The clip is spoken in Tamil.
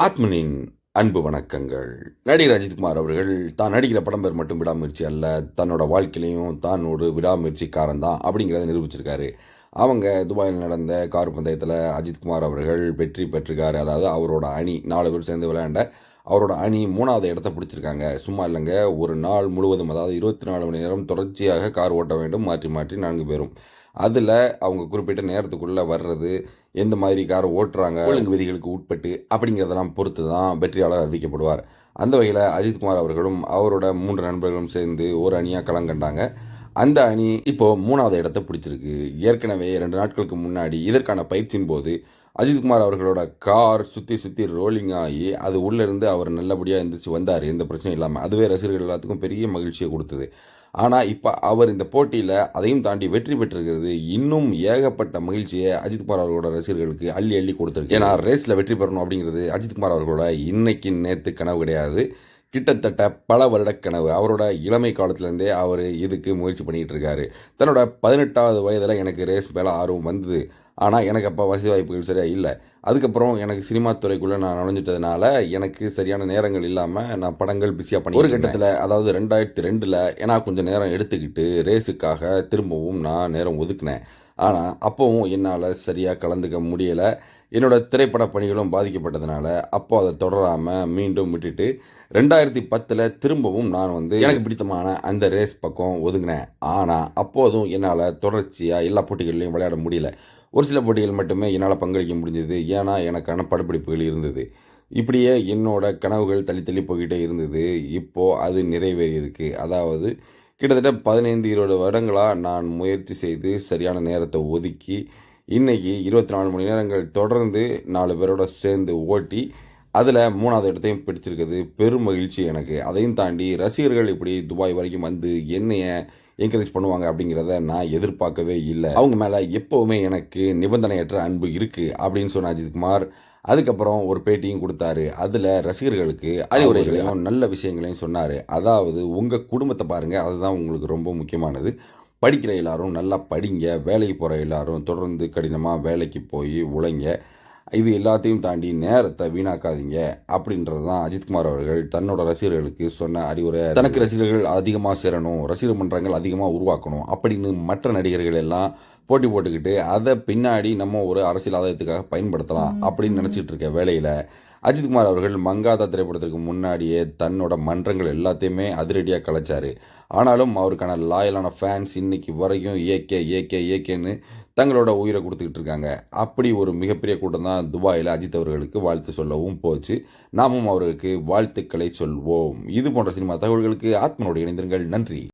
ஆத்மனின் அன்பு வணக்கங்கள். நடிகர் அஜித்குமார் அவர்கள் தான் நடிக்கிற படம் பேர் மட்டும் விடாமுயற்சி அல்ல, தன்னோட வாழ்க்கையிலையும் தான் ஒரு விடாமுயற்சிக்காரன் தான் அப்படிங்கிறத நிரூபிச்சிருக்காரு. அவங்க துபாயில் நடந்த கார் பந்தயத்தில் அஜித்குமார் அவர்கள் வெற்றி பெற்றிருக்காரு. அதாவது அவரோட அணி 4 பேர் சேர்ந்து விளையாண்ட அவரோட அணி 3வது இடத்த பிடிச்சிருக்காங்க. சும்மா இல்லைங்க, ஒரு நாள் முழுவதும் அதாவது 24 மணி நேரம் தொடர்ச்சியாக கார் ஓட்ட வேண்டும், மாற்றி மாற்றி 4 பேரும். அதில் அவங்க குறிப்பிட்ட நேரத்துக்குள்ளே வர்றது, எந்த மாதிரி காரை ஓட்டுறாங்க, ஒழுங்கு விதிகளுக்கு உட்பட்டு அப்படிங்கிறதெல்லாம் பொறுத்து தான் வெற்றியாளர் அறிவிக்கப்படுவார். அந்த வகையில் அஜித்குமார் அவர்களும் அவரோட 3 நண்பர்களும் சேர்ந்து ஒரு அணியாக களங்கண்டாங்க. அந்த அணி இப்போது 3வது இடத்தை பிடிச்சிருக்கு. ஏற்கனவே 2 நாட்களுக்கு முன்னாடி இதற்கான பயிற்சியின் போது அஜித்குமார் அவர்களோட கார் சுற்றி சுற்றி ரோலிங் ஆகி அது உள்ளேருந்து அவர் நல்லபடியாக எந்திரிச்சு வந்தார், எந்த பிரச்சனையும் இல்லாமல். அதுவே ரசிகர்கள் எல்லாத்துக்கும் பெரிய மகிழ்ச்சியை கொடுத்தது. ஆனால் இப்போ அவர் இந்த போட்டியில் அதையும் தாண்டி வெற்றி பெற்றிருக்கிறது இன்னும் ஏகப்பட்ட மகிழ்ச்சியை அஜித்குமார் அவர்களோட ரசிகர்களுக்கு அள்ளி அள்ளி கொடுத்துருக்கு. ஏன்னா ரேஸில் வெற்றி பெறணும் அப்படிங்கிறது அஜித்குமார் அவர்களோட இன்னைக்கு நேற்று கனவு கிடையாது, கிட்டத்தட்ட பல வருட கனவு. அவரோட இளமை காலத்துலேருந்தே அவர் இதுக்கு முயற்சி பண்ணிகிட்டு இருக்காரு. தன்னோட 18வது வயதில் எனக்கு ரேஸ் மேலே ஆர்வம் வந்தது. ஆனால் எனக்கு அப்போ வசதி வாய்ப்புகள் சரியாக இல்லை. அதுக்கப்புறம் எனக்கு சினிமா துறைக்குள்ளே நான் நுழைஞ்சிட்டதுனால எனக்கு சரியான நேரங்கள் இல்லாமல் நான் படங்கள் பிஸியாக பண்ணி ஒரு கட்டத்தில் அதாவது 2002 ஏன்னா கொஞ்சம் நேரம் எடுத்துக்கிட்டு ரேஸுக்காக திரும்பவும் நான் நேரம் ஒதுக்கினேன். ஆனால் அப்போவும் என்னால் சரியாக கலந்துக்க முடியலை. என்னோடய திரைப்பட பணிகளும் பாதிக்கப்பட்டதுனால அப்போ அதை தொடராமல் மீண்டும் விட்டுட்டு 2010 திரும்பவும் நான் எனக்கு பிடித்தமான அந்த ரேஸ் பக்கம் ஒதுங்கினேன். ஆனால் அப்போதும் என்னால் தொடர்ச்சியாக எல்லா போட்டிகள்லையும் விளையாட முடியல. ஒரு சில போட்டிகள் மட்டுமே என்னால் பங்களிக்க முடிஞ்சது. ஏன்னா எனக்கான படப்பிடிப்புகள் இருந்தது. இப்படியே என்னோட கனவுகள் தள்ளி தள்ளி போய்கிட்டே இருந்தது. இப்போது அது நிறைவேறியிருக்கு. அதாவது கிட்டத்தட்ட 15-20 வருடங்களாக நான் முயற்சி செய்து சரியான நேரத்தை ஒதுக்கி இன்றைக்கி 24 மணி நேரங்கள் தொடர்ந்து 4 பேரோட சேர்ந்து ஓட்டி அதில் 3வது இடத்தையும் பிடிச்சிருக்குது. பெரும் மகிழ்ச்சி எனக்கு. அதையும் தாண்டி ரசிகர்கள் இப்படி துபாய் வரைக்கும் வந்து என்னைய என்கரேஜ் பண்ணுவாங்க அப்படிங்கிறத நான் எதிர்பார்க்கவே இல்லை. அவங்க மேலே எப்போவுமே எனக்கு நிபந்தனையற்ற அன்பு இருக்குது அப்படின்னு சொன்ன அஜித்குமார் அதுக்கப்புறம் ஒரு பேட்டியும் கொடுத்தாரு. அதில் ரசிகர்களுக்கு அறிவுரைகளையும் நல்ல விஷயங்களையும் சொன்னார். அதாவது உங்கள் குடும்பத்தை பாருங்கள், அதுதான் உங்களுக்கு ரொம்ப முக்கியமானது. படிக்கிற எல்லாரும் நல்லா படிங்க, வேலைக்கு போகிற எல்லாரும் தொடர்ந்து கடினமாக வேலைக்கு போய் உழைங்க, இது எல்லாத்தையும் தாண்டி நேரத்தை வீணாக்காதீங்க அப்படின்றது தான் அஜித்குமார் அவர்கள் தன்னோட ரசிகர்களுக்கு சொன்ன அறிவுரை. தனக்கு ரசிகர்கள் அதிகமாக சேரணும், ரசிகர் மன்றங்கள் அதிகமாக உருவாக்கணும் அப்படின்னு மற்ற நடிகர்கள் எல்லாம் போட்டி போட்டுக்கிட்டு அதை பின்னாடி நம்ம ஒரு அரசியல் ஆதாயத்துக்காக பயன்படுத்தலாம் அப்படின்னு நினச்சிட்டு இருக்க வேளையில் அஜித்குமார் அவர்கள் மங்காதா திரைப்படத்திற்கு முன்னாடியே தன்னோட மன்றங்கள் எல்லாத்தையுமே அதிரடியாக கலைச்சார். ஆனாலும் அவருக்கான லாயலான ஃபேன்ஸ் இன்னைக்கு வரைக்கும் ஏகே ஏகே ஏகேன்னு தங்களோட உயிரை கொடுத்துக்கிட்டு இருக்காங்க. அப்படி ஒரு மிகப்பெரிய கூட்டம் தான் துபாயில் அஜித் அவர்களுக்கு வாழ்த்து சொல்லவும் போச்சு. நாமும் அவர்களுக்கு வாழ்த்துக்களை சொல்வோம். இது போன்ற சினிமா தகவல்களுக்கு ஆத்மனோடு இணைந்திருங்கள். நன்றி.